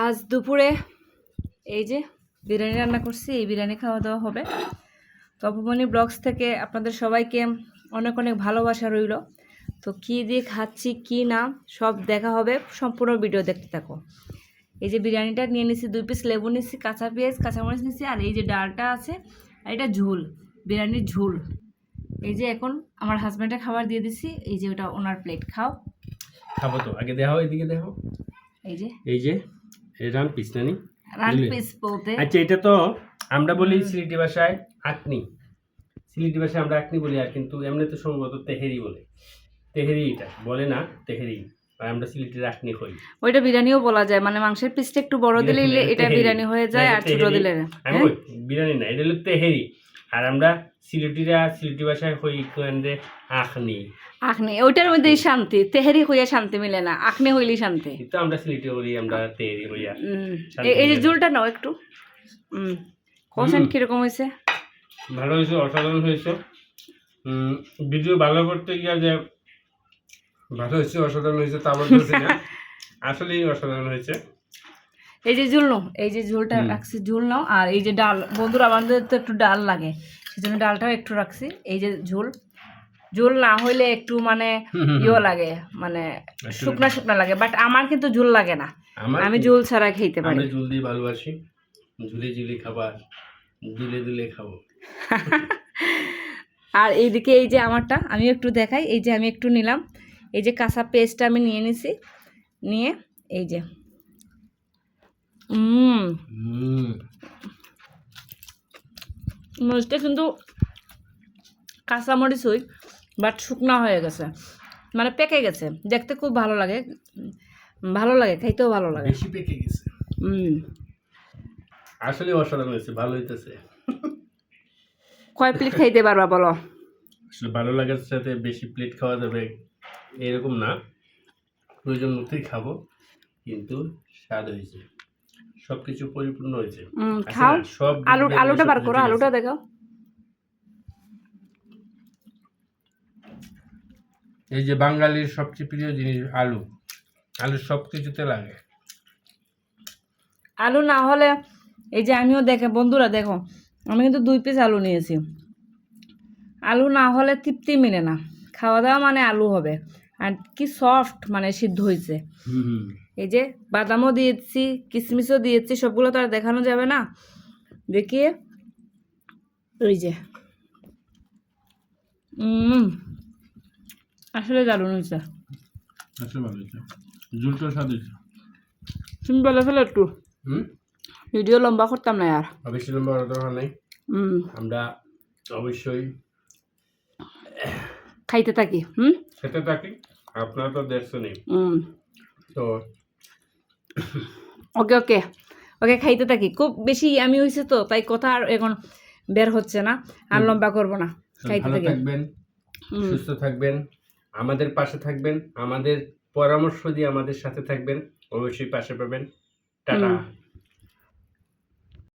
আজ দুপুরে এই যে বিরিয়ানি রান্না করছি, এই বিরিয়ানি খাওয়া দাওয়া হবে। তো অপুমনি ব্লগস থেকে আপনাদের সবাইকে অনেক অনেক ভালোবাসা রইল। তো কী দিয়ে খাচ্ছি কি না সব দেখা হবে, সম্পূর্ণ ভিডিও দেখতে থাকো। এই যে বিরিয়ানিটা নিয়ে নিছি, 2 পিস লেবু নিছি, কাঁচা পেঁয়াজ কাঁচামরিচ নিছি, আর এই যে ডালটা আছে, আর এটা ঝোল, বিরিয়ানির ঝোল। এই যে এখন আমার হাজব্যান্ডের খাবার দিয়ে দিছি, এই যে ওটা ওনার প্লেট। খাবো তো আগে দেখাও, এদিকে দেখাও। এই যে রান পিস নানি, রান পিস বলতে আচ্ছা এটা তো আমরা বলি সিলেটি ভাষায় আকনি, সিলেটি ভাষায় আমরা আকনি বলি, আর কিন্তু এমনি তো সম্ভবত তেহেরি বলে। তেহেরি এটা বলে না, তেহেরি, আর আমরা সিলেটির আকনি কই। ওইটা বিরিয়ানিও বলা যায়, মানে মাংসের পিসটা একটু বড় দিলে এটা বিরিয়ানি হয়ে যায়, আর ছোট দিলে আমি বিরিয়ানি না, এটা হলো তেহেরি। আর আমরা সিলেটিরা সিলেটি ভাষায় কই কোয়েন্ডে আখনি। আখনি ওইটার মধ্যেই শান্তি, তেহেরি হইয়া শান্তি মিলে না, আখনি হইলেই শান্তি। তো আমরা সিলেটি বলি, আমরা তেহেরি হইয়া। এই যে ঝোলটা নাও একটু, কোশ্চেন কিরকম হয়েছে? ভালো হয়েছে, অসাধারণ হয়েছে। ভিডিও ভালো করতে গিয়ে যে ভালো হয়েছে অসাধারণ হয়েছে তা বলতেছি না, আসলেই অসাধারণ হয়েছে। এই যে ঝোল নাও, এই যে ঝোলটা রাখছি, ঝোল নাও। আর এই যে ডাল, বন্ধুরা আমাদের তো একটু ডাল লাগে, সেজন্য ডালটাও একটু রাখছি। এই যে ঝোল, ঝোল না হইলে একটু মানে ইয়ে লাগে, মানে শুকনা শুকনা লাগে, বাট আমার কিন্তু ঝোল লাগে না, আমি ঝোল ছাড়া খেতে পারি। আমি ঝোল দিয়ে ভালোবাসি, ঝুলে ঝুলে খাবার, দুলে দুলে খাবো। আর এইদিকে এই যে আমারটা আমি একটু দেখাই, এই যে আমি একটু নিলাম, এই যে কাঁচা পেস্টটা আমি নিয়ে নিছি, নিয়ে এই যে মরিচটা কিন্তু কাঁচামরিচ হই, বাট শুকনা হয়ে গেছে, মানে পেকে গেছে, দেখতে খুব ভালো লাগে, ভালো লাগে, খাইতেও ভালো লাগে, বেশি পেকে গেছে। আসলে অসাধারণ হয়েছে, ভালো হইতেছে। কয় প্লেট খাইতে পারবা বলো? আসলে ভালো লাগার সাথে বেশি প্লেট খাওয়া যাবে এরকম না, প্রয়োজন মতোই খাবো, কিন্তু স্বাদ হয়েছে, সবকিছু পরিপূর্ণ হয়েছে। খাও, আলুটা বার করো, আলুটা দেখাও। এই যে বাঙালির সবচেয়ে প্রিয় জিনিস আলু, আলু সব কিছুতে লাগে। আলু না হলে এই যে আমিও দেখে, বন্ধুরা দেখো আমি কিন্তু 2 পিস আলু নিয়েছি, আলু না হলে তৃপ্তি মিলে না, খাওয়া দাওয়া মানে আলু হবে। আর কি সফট মানে সিদ্ধ হয়েছে। এই যে বাদামও দিয়েছি, কিশমিশও দিয়েছি, সবগুলো তো আর দেখানো যাবে না, দেখিয়ে ওই যে আসলে দারুণ হয়েছে, আসলে ভালো হয়েছে, ঝুলটা স্বাদ হয়েছে। তুমি বলে ফেলো একটু, ভিডিও লম্বা করতাম না আর, বেশি লম্বা করার দরকার নেই, আমরা অবশ্যই খাইতে থাকি। খেতে থাকি, আপনারা তো দেখছো নেই তো। ওকে ওকে ওকে খাইতে থাকি, খুব বেশি আমি হয়েছে তো তাই কথা আর এখন বের হচ্ছে না, আর লম্বা করবো না, খাইতে থাকি। থাকবেন, সুস্থ থাকবেন, আমাদের পাশে থাকবেন, আমাদের পরামর্শ দিয়ে আমাদের সাথে থাকবেন, অবশ্যই পাশে পাবেন। টাটা।